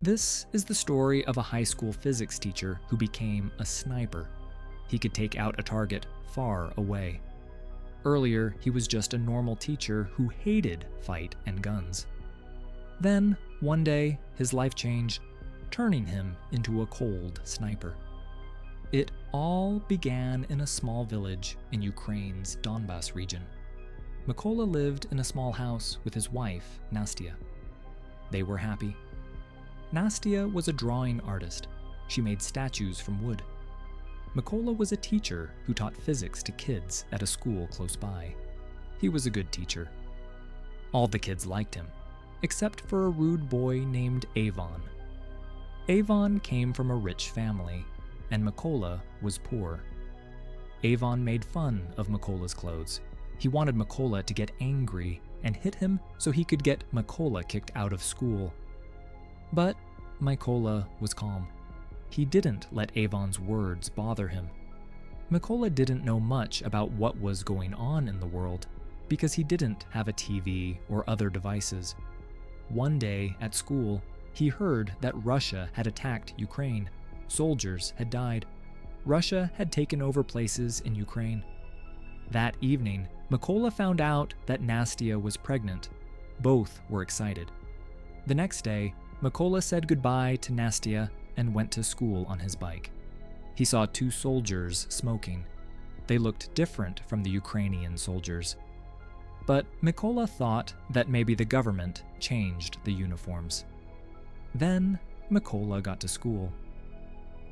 This is the story of a high school physics teacher who became a sniper. He could take out a target far away. Earlier, he was just a normal teacher who hated fight and guns. Then, one day, his life changed, turning him into a cold sniper. It all began in a small village in Ukraine's Donbas region. Mykola lived in a small house with his wife, Nastya. They were happy. Nastya was a drawing artist. She made statues from wood. Mykola was a teacher who taught physics to kids at a school close by. He was a good teacher. All the kids liked him, except for a rude boy named Avon. Avon came from a rich family, and Mykola was poor. Avon made fun of Mykola's clothes. He wanted Mykola to get angry and hit him so he could get Mykola kicked out of school. But Mykola was calm. He didn't let Avon's words bother him. Mykola didn't know much about what was going on in the world because he didn't have a TV or other devices. One day at school, he heard that Russia had attacked Ukraine. Soldiers had died. Russia had taken over places in Ukraine. That evening, Mykola found out that Nastya was pregnant. Both were excited. The next day, Mykola said goodbye to Nastya and went to school on his bike. He saw two soldiers smoking. They looked different from the Ukrainian soldiers. But Mykola thought that maybe the government changed the uniforms. Then Mykola got to school.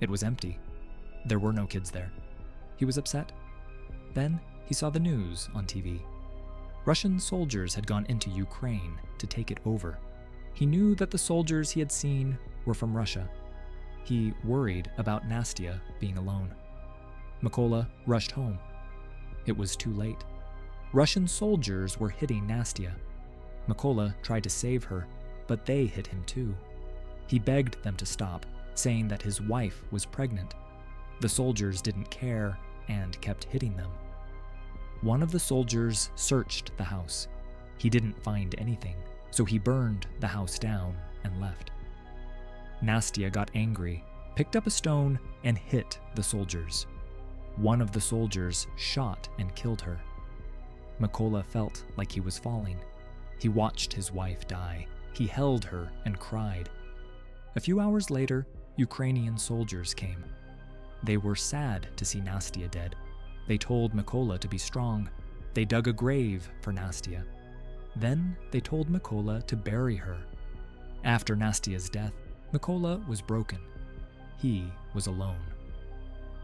It was empty. There were no kids there. He was upset. Then he saw the news on TV. Russian soldiers had gone into Ukraine to take it over. He knew that the soldiers he had seen were from Russia. He worried about Nastya being alone. Mykola rushed home. It was too late. Russian soldiers were hitting Nastya. Mykola tried to save her, but they hit him too. He begged them to stop, saying that his wife was pregnant. The soldiers didn't care and kept hitting them. One of the soldiers searched the house. He didn't find anything, so he burned the house down and left. Nastya got angry, picked up a stone, and hit the soldiers. One of the soldiers shot and killed her. Mykola felt like he was falling. He watched his wife die. He held her and cried. A few hours later, Ukrainian soldiers came. They were sad to see Nastya dead. They told Mykola to be strong. They dug a grave for Nastya. Then they told Mykola to bury her. After Nastya's death, Mykola was broken. He was alone.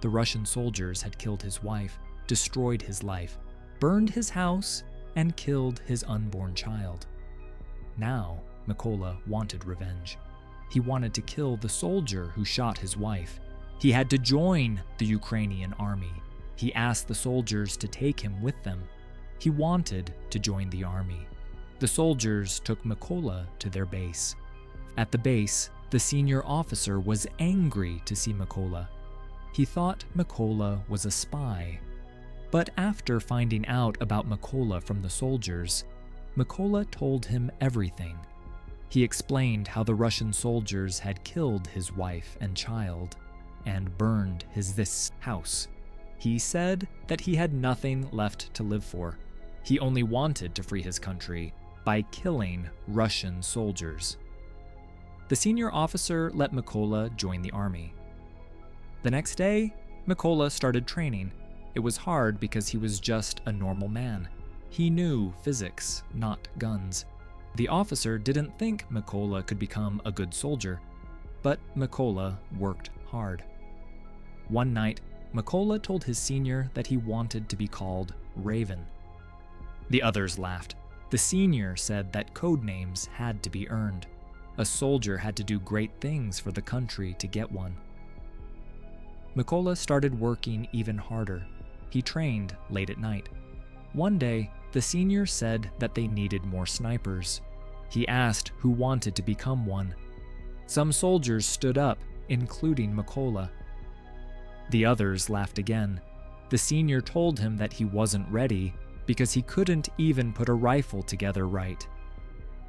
The Russian soldiers had killed his wife, destroyed his life, burned his house, and killed his unborn child. Now, Mykola wanted revenge. He wanted to kill the soldier who shot his wife. He had to join the Ukrainian army. He asked the soldiers to take him with them. He wanted to join the army. The soldiers took Mykola to their base. At the base, the senior officer was angry to see Mykola. He thought Mykola was a spy. But after finding out about Mykola from the soldiers, Mykola told him everything. He explained how the Russian soldiers had killed his wife and child and burned this house. He said that he had nothing left to live for. He only wanted to free his country by killing Russian soldiers. The senior officer let Mykola join the army. The next day, Mykola started training. It was hard because he was just a normal man. He knew physics, not guns. The officer didn't think Mykola could become a good soldier, but Mykola worked hard. One night, Mykola told his senior that he wanted to be called Raven. The others laughed. The senior said that code names had to be earned. A soldier had to do great things for the country to get one. Mykola started working even harder. He trained late at night. One day, the senior said that they needed more snipers. He asked who wanted to become one. Some soldiers stood up, including Mykola. The others laughed again. The senior told him that he wasn't ready because he couldn't even put a rifle together right.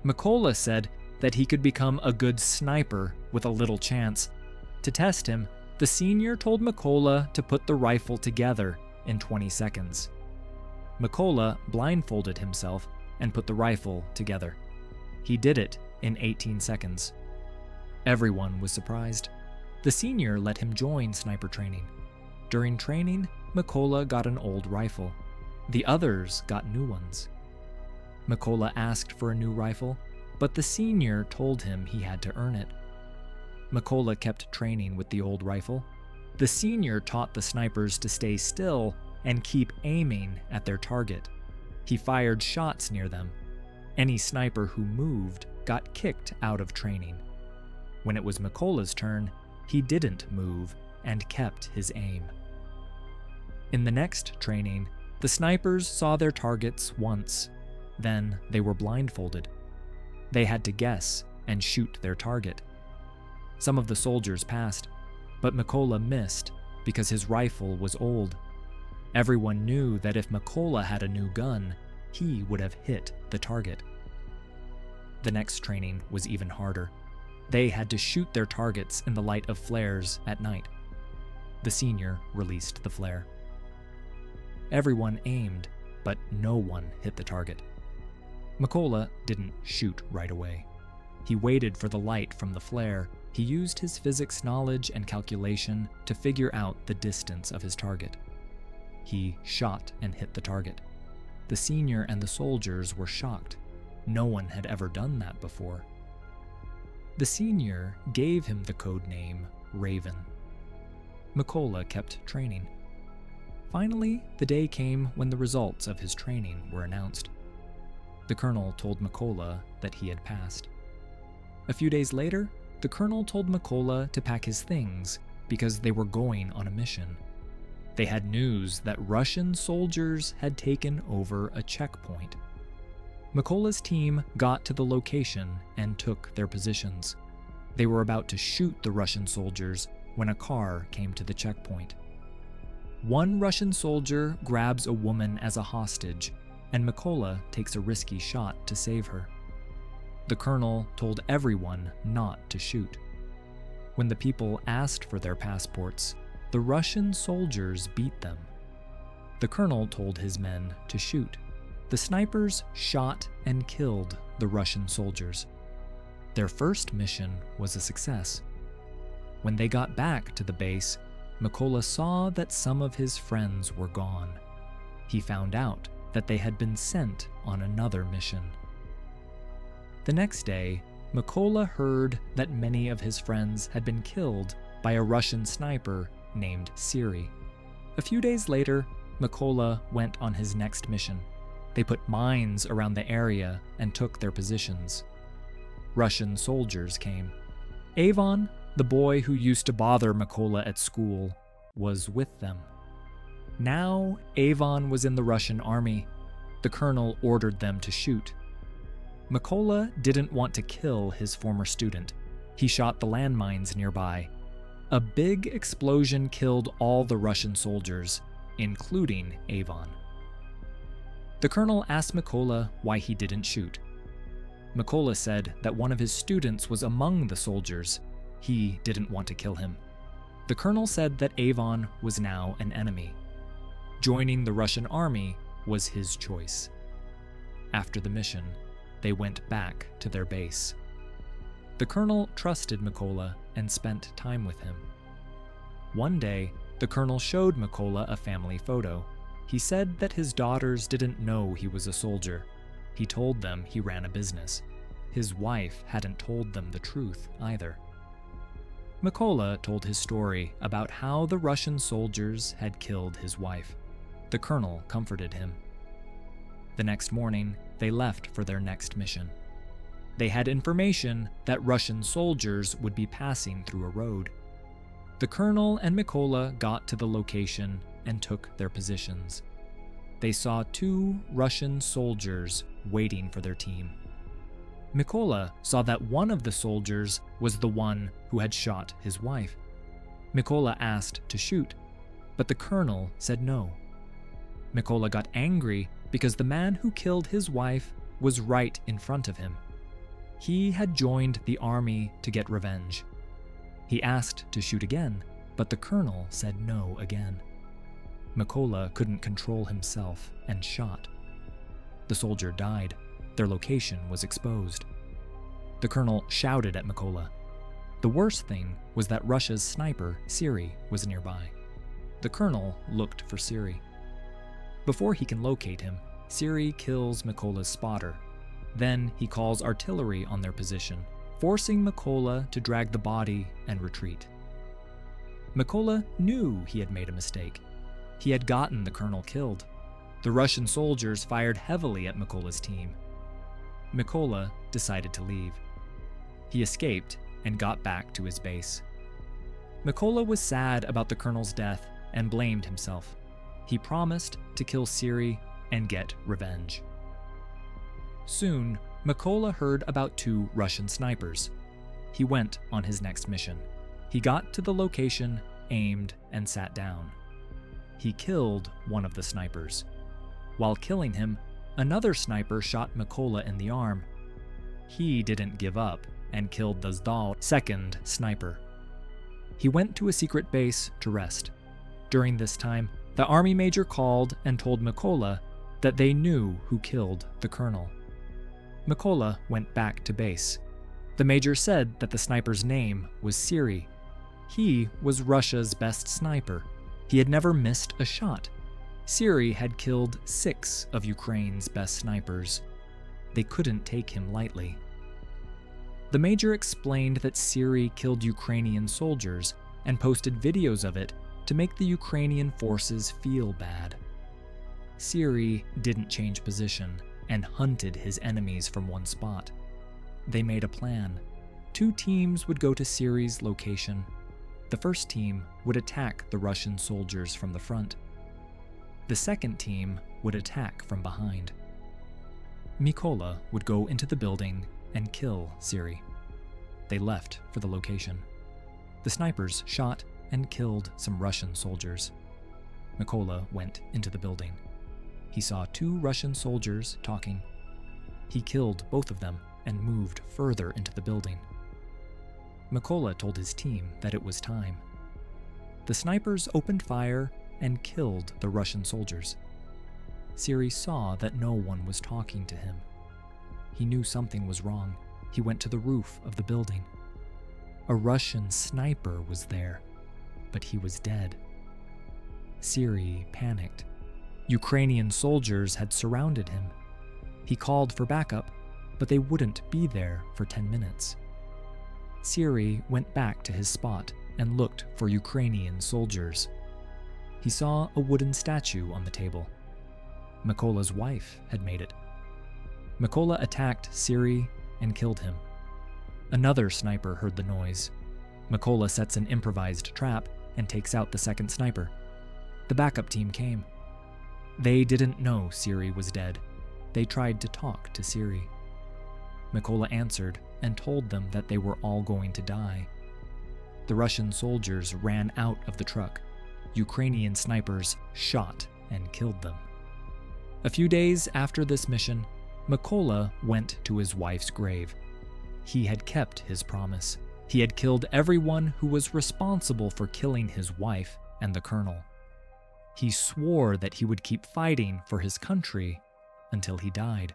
Mykola said that he could become a good sniper with a little chance. To test him, the senior told Mykola to put the rifle together in 20 seconds. Mykola blindfolded himself and put the rifle together. He did it in 18 seconds. Everyone was surprised. The senior let him join sniper training. During training, Mykola got an old rifle. The others got new ones. Mykola asked for a new rifle, but the senior told him he had to earn it. Mykola kept training with the old rifle. The senior taught the snipers to stay still and keep aiming at their target. He fired shots near them. Any sniper who moved got kicked out of training. When it was Mykola's turn, he didn't move and kept his aim. In the next training, the snipers saw their targets once. Then they were blindfolded. They had to guess and shoot their target. Some of the soldiers passed, but Mykola missed because his rifle was old. Everyone knew that if Mykola had a new gun, he would have hit the target. The next training was even harder. They had to shoot their targets in the light of flares at night. The senior released the flare. Everyone aimed, but no one hit the target. Mykola didn't shoot right away. He waited for the light from the flare. He used his physics knowledge and calculation to figure out the distance of his target. He shot and hit the target. The senior and the soldiers were shocked. No one had ever done that before. The senior gave him the code name Raven. Mykola kept training. Finally, the day came when the results of his training were announced. The colonel told Mykola that he had passed. A few days later, the colonel told Mykola to pack his things because they were going on a mission. They had news that Russian soldiers had taken over a checkpoint. Mykola's team got to the location and took their positions. They were about to shoot the Russian soldiers when a car came to the checkpoint. One Russian soldier grabs a woman as a hostage, and Mykola takes a risky shot to save her. The colonel told everyone not to shoot. When the people asked for their passports, the Russian soldiers beat them. The colonel told his men to shoot. The snipers shot and killed the Russian soldiers. Their first mission was a success. When they got back to the base, Mykola saw that some of his friends were gone. He found out that they had been sent on another mission. The next day, Mykola heard that many of his friends had been killed by a Russian sniper named Siri. A few days later, Mykola went on his next mission. They put mines around the area and took their positions. Russian soldiers came. Avon, the boy who used to bother Mykola at school, was with them. Now, Avon was in the Russian army. The colonel ordered them to shoot. Mykola didn't want to kill his former student. He shot the landmines nearby. A big explosion killed all the Russian soldiers, including Avon. The colonel asked Mykola why he didn't shoot. Mykola said that one of his students was among the soldiers. He didn't want to kill him. The colonel said that Avon was now an enemy. Joining the Russian army was his choice. After the mission, they went back to their base. The colonel trusted Mykola and spent time with him. One day, the colonel showed Mykola a family photo. He said that his daughters didn't know he was a soldier. He told them he ran a business. His wife hadn't told them the truth either. Mykola told his story about how the Russian soldiers had killed his wife. The colonel comforted him. The next morning, they left for their next mission. They had information that Russian soldiers would be passing through a road. The colonel and Mykola got to the location and took their positions. They saw 2 Russian soldiers waiting for their team. Mykola saw that one of the soldiers was the one who had shot his wife. Mykola asked to shoot, but the colonel said no. Mykola got angry because the man who killed his wife was right in front of him. He had joined the army to get revenge. He asked to shoot again, but the colonel said no again. Mykola couldn't control himself and shot. The soldier died. Their location was exposed. The colonel shouted at Mykola. The worst thing was that Russia's sniper, Siri, was nearby. The colonel looked for Siri. Before he can locate him, Siri kills Mykola's spotter. Then he calls artillery on their position, forcing Mykola to drag the body and retreat. Mykola knew he had made a mistake. He had gotten the colonel killed. The Russian soldiers fired heavily at Mykola's team. Mykola decided to leave. He escaped and got back to his base. Mykola was sad about the colonel's death and blamed himself. He promised to kill Siri and get revenge. Soon, Mykola heard about 2 Russian snipers. He went on his next mission. He got to the location, aimed, and sat down. He killed one of the snipers. While killing him, another sniper shot Mykola in the arm. He didn't give up and killed the Zdal's second sniper. He went to a secret base to rest. During this time, the army major called and told Mykola that they knew who killed the colonel. Mykola went back to base. The major said that the sniper's name was Siri. He was Russia's best sniper. He had never missed a shot. Siri had killed 6 of Ukraine's best snipers. They couldn't take him lightly. The major explained that Siri killed Ukrainian soldiers and posted videos of it to make the Ukrainian forces feel bad. Siri didn't change position and hunted his enemies from one spot. They made a plan. 2 teams would go to Siri's location. The first team would attack the Russian soldiers from the front. The second team would attack from behind. Mykola would go into the building and kill Siri. They left for the location. The snipers shot and killed some Russian soldiers. Mykola went into the building. He saw 2 Russian soldiers talking. He killed both of them and moved further into the building. Mykola told his team that it was time. The snipers opened fire and killed the Russian soldiers. Siri saw that no one was talking to him. He knew something was wrong. He went to the roof of the building. A Russian sniper was there, but he was dead. Siri panicked. Ukrainian soldiers had surrounded him. He called for backup, but they wouldn't be there for 10 minutes. Siri went back to his spot and looked for Ukrainian soldiers. He saw a wooden statue on the table. Mykola's wife had made it. Mykola attacked Siri and killed him. Another sniper heard the noise. Mykola sets an improvised trap and takes out the second sniper. The backup team came. They didn't know Siri was dead. They tried to talk to Siri. Mykola answered and told them that they were all going to die. The Russian soldiers ran out of the truck. Ukrainian snipers shot and killed them. A few days after this mission, Mykola went to his wife's grave. He had kept his promise. He had killed everyone who was responsible for killing his wife and the colonel. He swore that he would keep fighting for his country until he died.